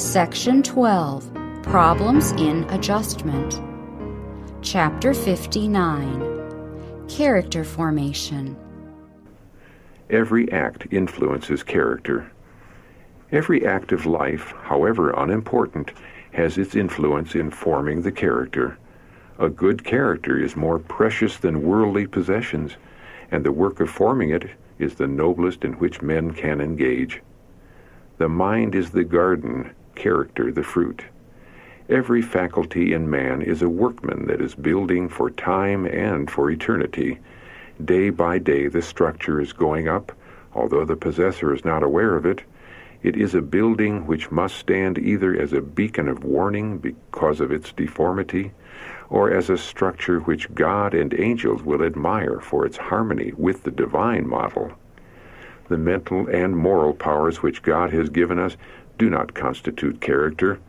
Section 12, Problems in Adjustment. Chapter 59, Character Formation. Every act influences character. Every act of life, however unimportant, has its influence in forming the character. A good character is more precious than worldly possessions, and the work of forming it is the noblest in which men can engage. The mind is the garden, character the fruit. Every faculty in man is a workman that is building for time and for eternity. Day by day the structure is going up, although the possessor is not aware of it. It is a building which must stand either as a beacon of warning because of its deformity, or as a structure which God and angels will admire for its harmony with the divine model. The mental and moral powers which God has given us do not constitute character.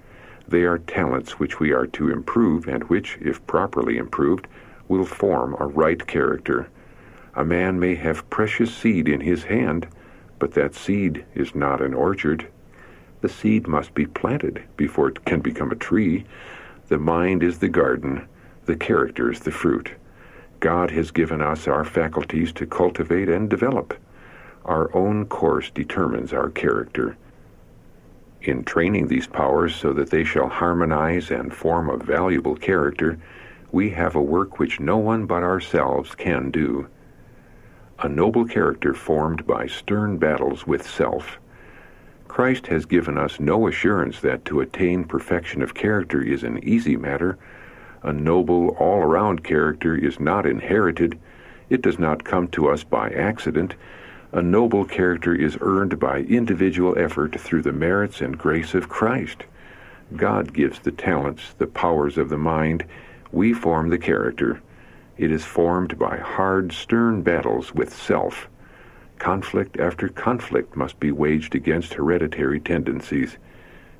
They are talents which we are to improve and which, if properly improved, will form a right character. A man may have precious seed in his hand, but that seed is not an orchard. The seed must be planted before it can become a tree. The mind is the garden, the character is the fruit. God has given us our faculties to cultivate and develop. Our own course determines our character. In training these powers so that they shall harmonize and form a valuable character, we have a work which no one but ourselves can do. A noble character formed by stern battles with self. Christ has given us no assurance that to attain perfection of character is an easy matter. A noble, all-around character is not inherited. It does not come to us by accident. A noble character is earned by individual effort through the merits and grace of Christ. God gives the talents, the powers of the mind. We form the character. It is formed by hard, stern battles with self. Conflict after conflict must be waged against hereditary tendencies.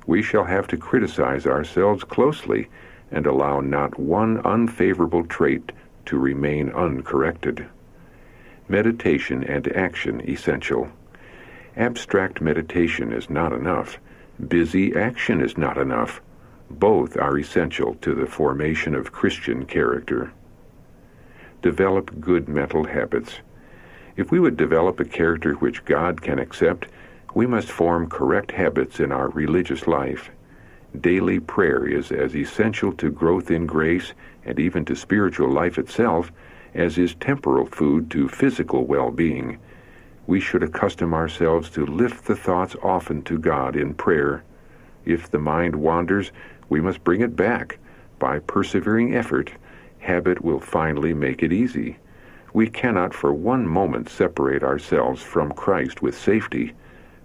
We shall have to criticize ourselves closely and allow not one unfavorable trait to remain uncorrected. Meditation and action essential. Abstract meditation is not enough. Busy action is not enough. Both are essential to the formation of Christian character. Develop good mental habits. If we would develop a character which God can accept, we must form correct habits in our religious life. Daily prayer is as essential to growth in grace and even to spiritual life itself as is temporal food to physical well-being. We should accustom ourselves to lift the thoughts often to God in prayer. If the mind wanders, we must bring it back. By persevering effort, habit will finally make it easy. We cannot for one moment separate ourselves from Christ with safety.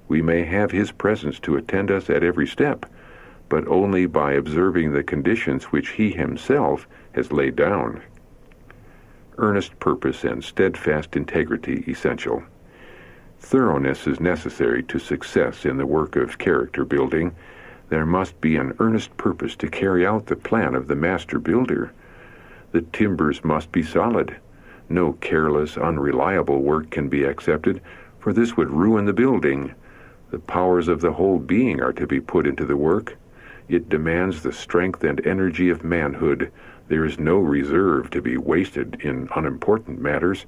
We may have His presence to attend us at every step, but only by observing the conditions which He Himself has laid down. Earnest purpose and steadfast integrity essential. Thoroughness is necessary to success in the work of character building. There must be an earnest purpose to carry out the plan of the master builder. The timbers must be solid. No careless, unreliable work can be accepted, for this would ruin the building. The powers of the whole being are to be put into the work. It demands the strength and energy of manhood. There is no reserve to be wasted in unimportant matters.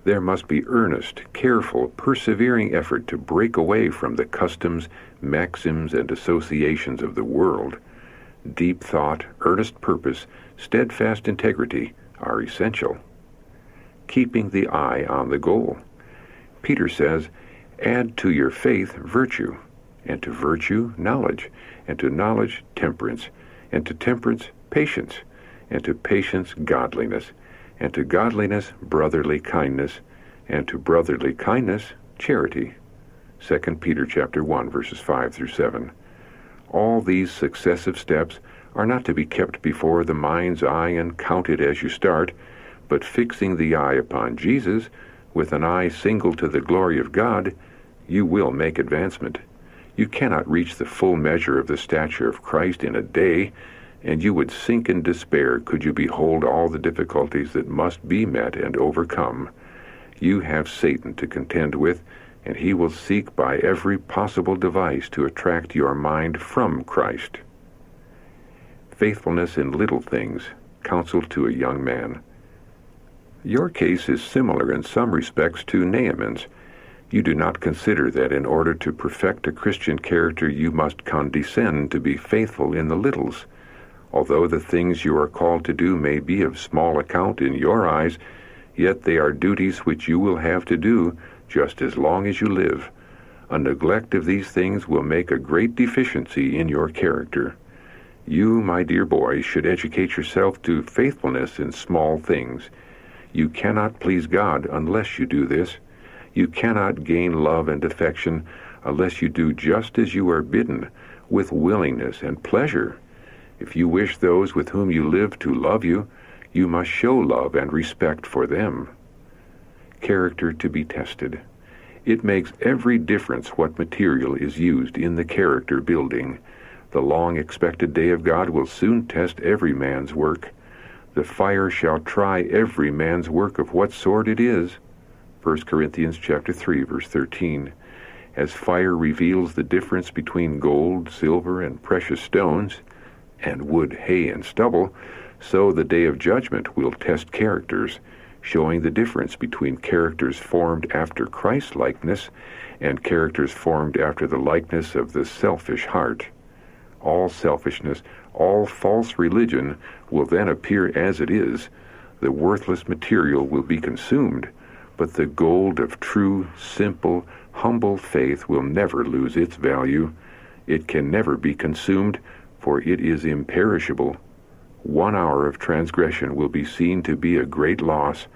There must be earnest, careful, persevering effort to break away from the customs, maxims, and associations of the world. Deep thought, earnest purpose, steadfast integrity are essential. Keeping the eye on the goal. Peter says, "Add to your faith virtue, and to virtue knowledge, and to knowledge temperance, and to temperance patience, and to patience godliness, and to godliness brotherly kindness, and to brotherly kindness charity." 2 Peter chapter 1, verses 5 through 7. All these successive steps are not to be kept before the mind's eye and counted as you start, but fixing the eye upon Jesus, with an eye single to the glory of God, you will make advancement. You cannot reach the full measure of the stature of Christ in a day, and you would sink in despair could you behold all the difficulties that must be met and overcome. You have Satan to contend with, and he will seek by every possible device to attract your mind from Christ. Faithfulness in little things, counsel to a young man. Your case is similar in some respects to Naaman's. You do not consider that in order to perfect a Christian character you must condescend to be faithful in the littles. Although the things you are called to do may be of small account in your eyes, yet they are duties which you will have to do just as long as you live. A neglect of these things will make a great deficiency in your character. You, my dear boy, should educate yourself to faithfulness in small things. You cannot please God unless you do this. You cannot gain love and affection unless you do just as you are bidden, with willingness and pleasure. If you wish those with whom you live to love you, you must show love and respect for them. Character to be tested. It makes every difference what material is used in the character building. The long-expected day of God will soon test every man's work. The fire shall try every man's work of what sort it is. 1 Corinthians chapter 3, verse 13. As fire reveals the difference between gold, silver, and precious stones, and wood, hay, and stubble, so the day of judgment will test characters, showing the difference between characters formed after Christ-likeness and characters formed after the likeness of the selfish heart. All selfishness, all false religion will then appear as it is. The worthless material will be consumed, but the gold of true, simple, humble faith will never lose its value. It can never be consumed, for it is imperishable. 1 hour of transgression will be seen to be a great loss,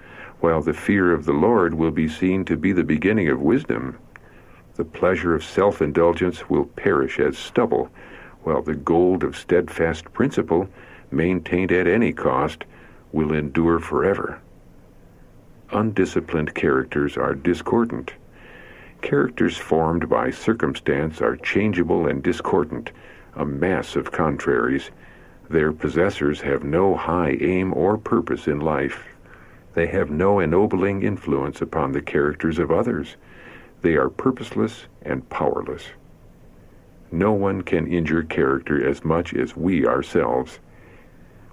while the fear of the Lord will be seen to be the beginning of wisdom. The pleasure of self-indulgence will perish as stubble, while the gold of steadfast principle, maintained at any cost, will endure forever. Undisciplined characters are discordant. Characters formed by circumstance are changeable and discordant, a mass of contraries. Their possessors have no high aim or purpose in life. They have no ennobling influence upon the characters of others. They are purposeless and powerless. No one can injure character as much as we ourselves.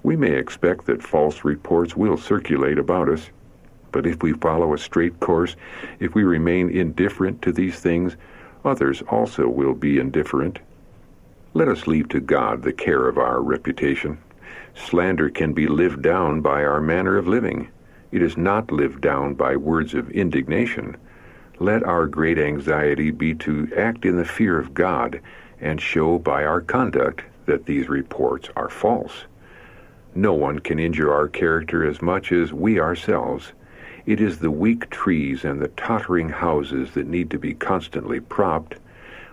We may expect that false reports will circulate about us, but if we follow a straight course, if we remain indifferent to these things, others also will be indifferent. Let us leave to God the care of our reputation. Slander can be lived down by our manner of living. It is not lived down by words of indignation. Let our great anxiety be to act in the fear of God and show by our conduct that these reports are false. No one can injure our character as much as we ourselves. It is the weak trees and the tottering houses that need to be constantly propped.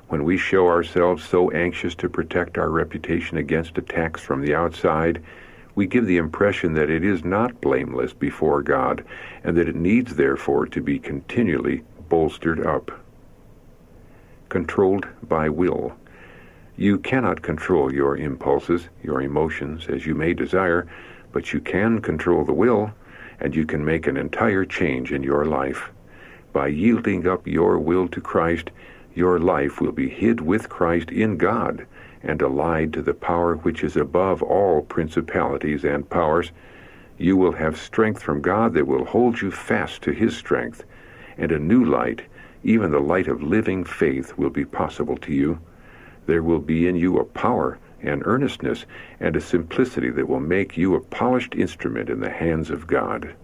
When we show ourselves so anxious to protect our reputation against attacks from the outside, we give the impression that it is not blameless before God, and that it needs, therefore, to be continually bolstered up. Controlled by will. You cannot control your impulses, your emotions, as you may desire, but you can control the will, and you can make an entire change in your life. By yielding up your will to Christ, your life will be hid with Christ in God and allied to the power which is above all principalities and powers. You will have strength from God that will hold you fast to His strength, and a new light, even the light of living faith, will be possible to you. There will be in you a power and earnestness and a simplicity that will make you a polished instrument in the hands of God.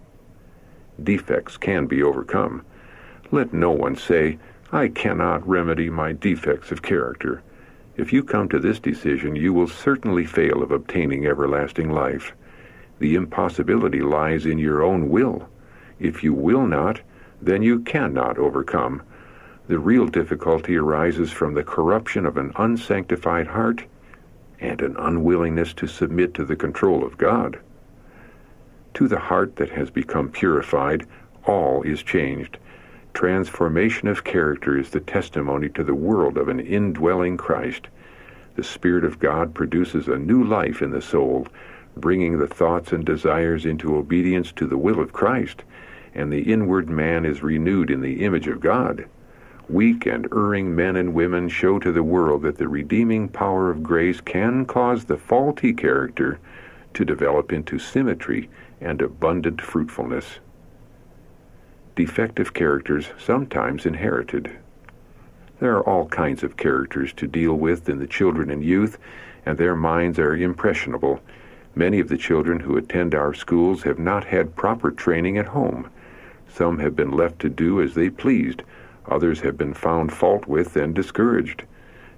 Defects can be overcome. Let no one say, "I cannot remedy my defects of character." If you come to this decision, you will certainly fail of obtaining everlasting life. The impossibility lies in your own will. If you will not, then you cannot overcome. The real difficulty arises from the corruption of an unsanctified heart and an unwillingness to submit to the control of God. To the heart that has become purified, all is changed. Transformation of character is the testimony to the world of an indwelling Christ. The Spirit of God produces a new life in the soul, bringing the thoughts and desires into obedience to the will of Christ, and the inward man is renewed in the image of God. Weak and erring men and women show to the world that the redeeming power of grace can cause the faulty character to develop into symmetry and abundant fruitfulness. Defective characters sometimes inherited. There are all kinds of characters to deal with in the children and youth, and their minds are impressionable. Many of the children who attend our schools have not had proper training at home. Some have been left to do as they pleased. Others have been found fault with and discouraged.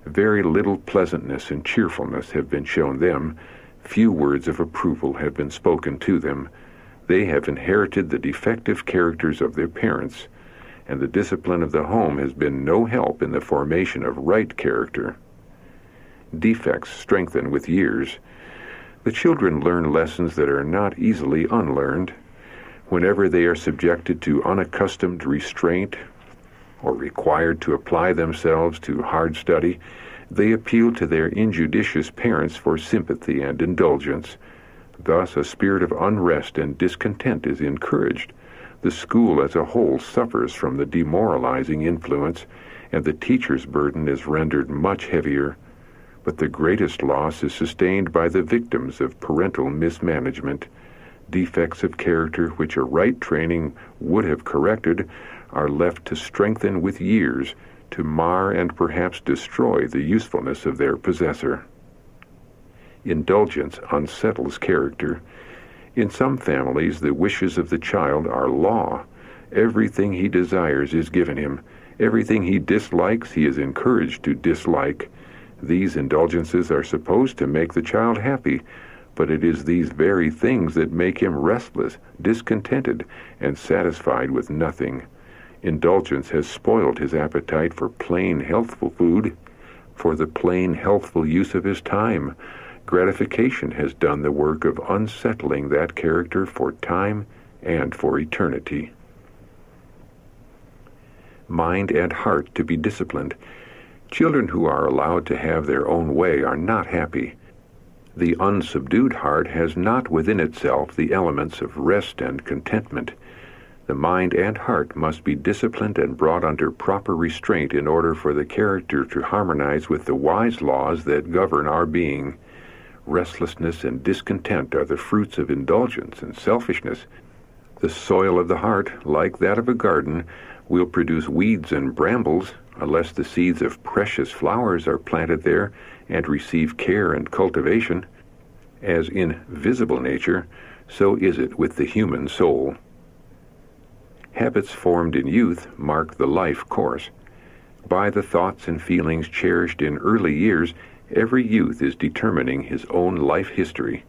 Very little pleasantness and cheerfulness have been shown them. Few words of approval have been spoken to them. They have inherited the defective characters of their parents, and the discipline of the home has been no help in the formation of right character. Defects strengthen with years. The children learn lessons that are not easily unlearned. Whenever they are subjected to unaccustomed restraint or required to apply themselves to hard study, they appeal to their injudicious parents for sympathy and indulgence. Thus, a spirit of unrest and discontent is encouraged. The school as a whole suffers from the demoralizing influence, and the teacher's burden is rendered much heavier. But the greatest loss is sustained by the victims of parental mismanagement. Defects of character which a right training would have corrected are left to strengthen with years, to mar and perhaps destroy the usefulness of their possessor. Indulgence unsettles character. In some families, the wishes of the child are law. Everything he desires is given him. Everything he dislikes, he is encouraged to dislike. These indulgences are supposed to make the child happy, but it is these very things that make him restless, discontented, and satisfied with nothing. Indulgence has spoiled his appetite for plain, healthful food, for the plain, healthful use of his time. Gratification has done the work of unsettling that character for time and for eternity. Mind and heart to be disciplined. Children who are allowed to have their own way are not happy. The unsubdued heart has not within itself the elements of rest and contentment. The mind and heart must be disciplined and brought under proper restraint in order for the character to harmonize with the wise laws that govern our being. Restlessness and discontent are the fruits of indulgence and selfishness. The soil of the heart, like that of a garden, will produce weeds and brambles unless the seeds of precious flowers are planted there and receive care and cultivation. As in visible nature, so is it with the human soul. Habits formed in youth mark the life course. By the thoughts and feelings cherished in early years, every youth is determining his own life history.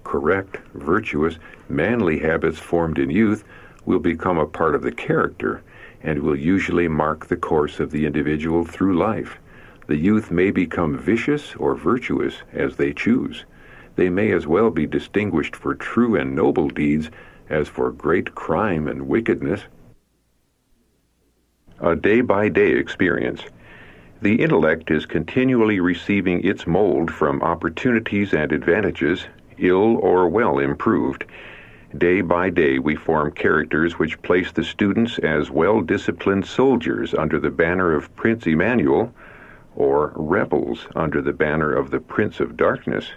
Correct, virtuous, manly habits formed in youth will become a part of the character and will usually mark the course of the individual through life. The youth may become vicious or virtuous as they choose. They may as well be distinguished for true and noble deeds as for great crime and wickedness. A day-by-day experience. The intellect is continually receiving its mold from opportunities and advantages, ill or well improved. Day by day we form characters which place the students as well-disciplined soldiers under the banner of Prince Emmanuel, or rebels under the banner of the Prince of Darkness.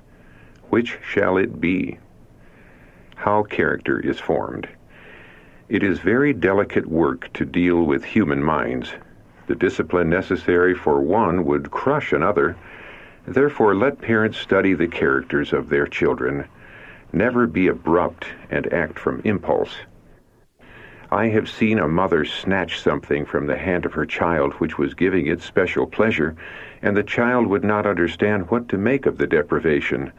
Which shall it be? How character is formed. It is very delicate work to deal with human minds. The discipline necessary for one would crush another. Therefore, let parents study the characters of their children. Never be abrupt and act from impulse. I have seen a mother snatch something from the hand of her child which was giving it special pleasure, and the child would not understand what to make of the deprivation.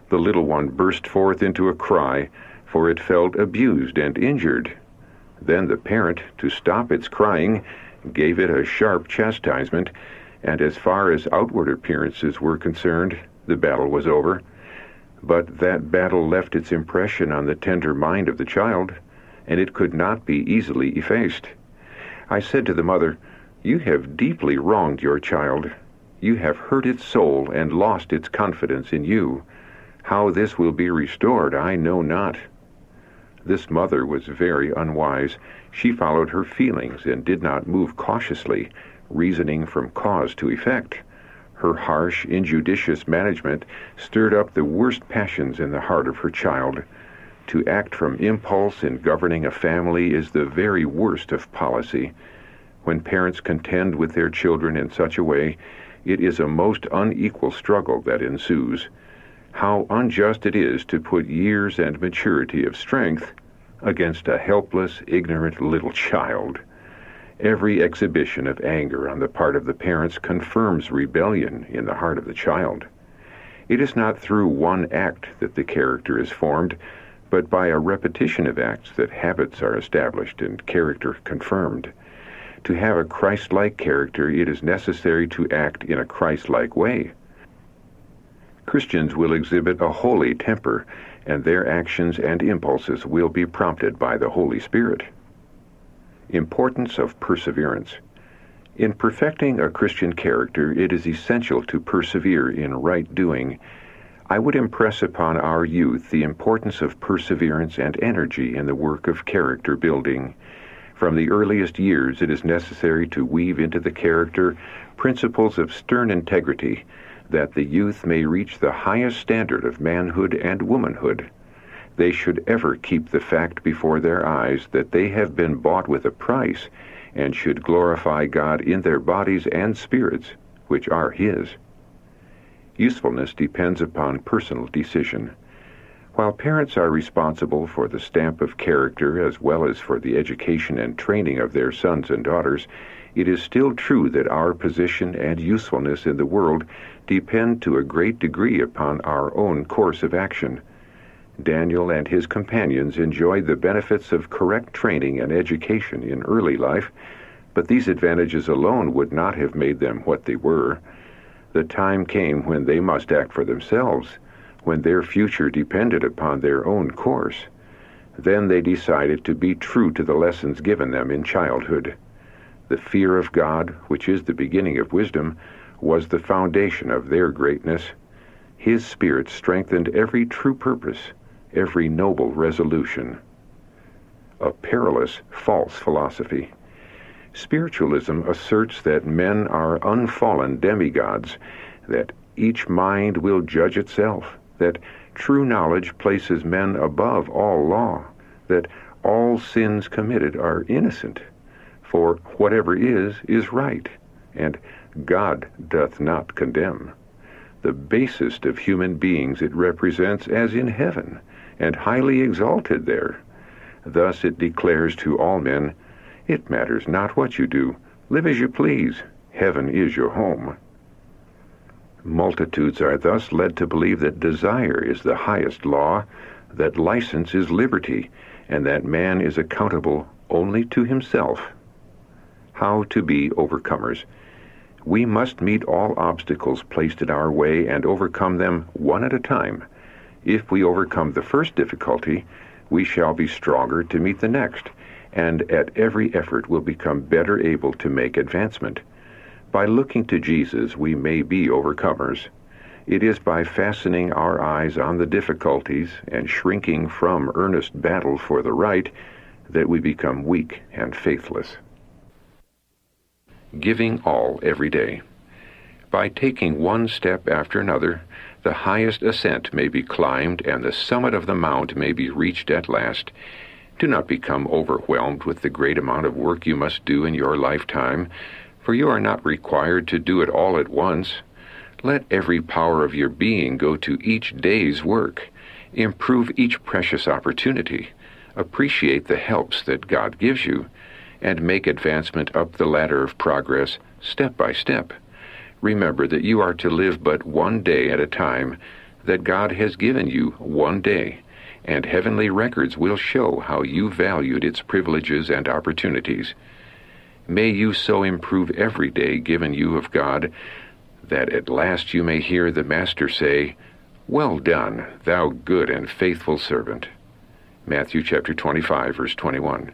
The little one burst forth into a cry, for it felt abused and injured. Then the parent, to stop its crying, gave it a sharp chastisement, and as far as outward appearances were concerned, the battle was over. But that battle left its impression on the tender mind of the child, and it could not be easily effaced. I said to the mother, "You have deeply wronged your child. You have hurt its soul and lost its confidence in you. How this will be restored, I know not." This mother was very unwise. She followed her feelings and did not move cautiously, reasoning from cause to effect. Her harsh, injudicious management stirred up the worst passions in the heart of her child. To act from impulse in governing a family is the very worst of policy. When parents contend with their children in such a way, it is a most unequal struggle that ensues. How unjust it is to put years and maturity of strength against a helpless, ignorant little child. Every exhibition of anger on the part of the parents confirms rebellion in the heart of the child. It is not through one act that the character is formed, but by a repetition of acts that habits are established and character confirmed. To have a Christ-like character, it is necessary to act in a Christ-like way. Christians will exhibit a holy temper, and their actions and impulses will be prompted by the Holy Spirit. Importance of perseverance. In perfecting a Christian character, it is essential to persevere in right doing. I would impress upon our youth the importance of perseverance and energy in the work of character building. From the earliest years, it is necessary to weave into the character principles of stern integrity, that the youth may reach the highest standard of manhood and womanhood. They should ever keep the fact before their eyes that they have been bought with a price, and should glorify God in their bodies and spirits, which are His. Usefulness depends upon personal decision. While parents are responsible for the stamp of character as well as for the education and training of their sons and daughters, it is still true that our position and usefulness in the world depend to a great degree upon our own course of action. Daniel and his companions enjoyed the benefits of correct training and education in early life, but these advantages alone would not have made them what they were. The time came when they must act for themselves, when their future depended upon their own course. Then they decided to be true to the lessons given them in childhood. The fear of God, which is the beginning of wisdom, was the foundation of their greatness. His Spirit strengthened every true purpose, every noble resolution. A perilous, false philosophy. Spiritualism asserts that men are unfallen demigods, that each mind will judge itself, that true knowledge places men above all law, that all sins committed are innocent, for whatever is right, and God doth not condemn. The basest of human beings it represents as in heaven, and highly exalted there. Thus it declares to all men, it matters not what you do, live as you please, heaven is your home. Multitudes are thus led to believe that desire is the highest law, that license is liberty, and that man is accountable only to himself. How to be overcomers. We must meet all obstacles placed in our way and overcome them one at a time. If we overcome the first difficulty, we shall be stronger to meet the next, and at every effort will become better able to make advancement. By looking to Jesus, we may be overcomers. It is by fastening our eyes on the difficulties and shrinking from earnest battle for the right that we become weak and faithless. Giving all every day. By taking one step after another, the highest ascent may be climbed and the summit of the mount may be reached at last. Do not become overwhelmed with the great amount of work you must do in your lifetime, for you are not required to do it all at once. Let every power of your being go to each day's work. Improve each precious opportunity. Appreciate the helps that God gives you, and make advancement up the ladder of progress step by step. Remember that you are to live but one day at a time, that God has given you one day, and heavenly records will show how you valued its privileges and opportunities. May you so improve every day given you of God, that at last you may hear the Master say, "Well done, thou good and faithful servant." Matthew chapter 25, verse 21.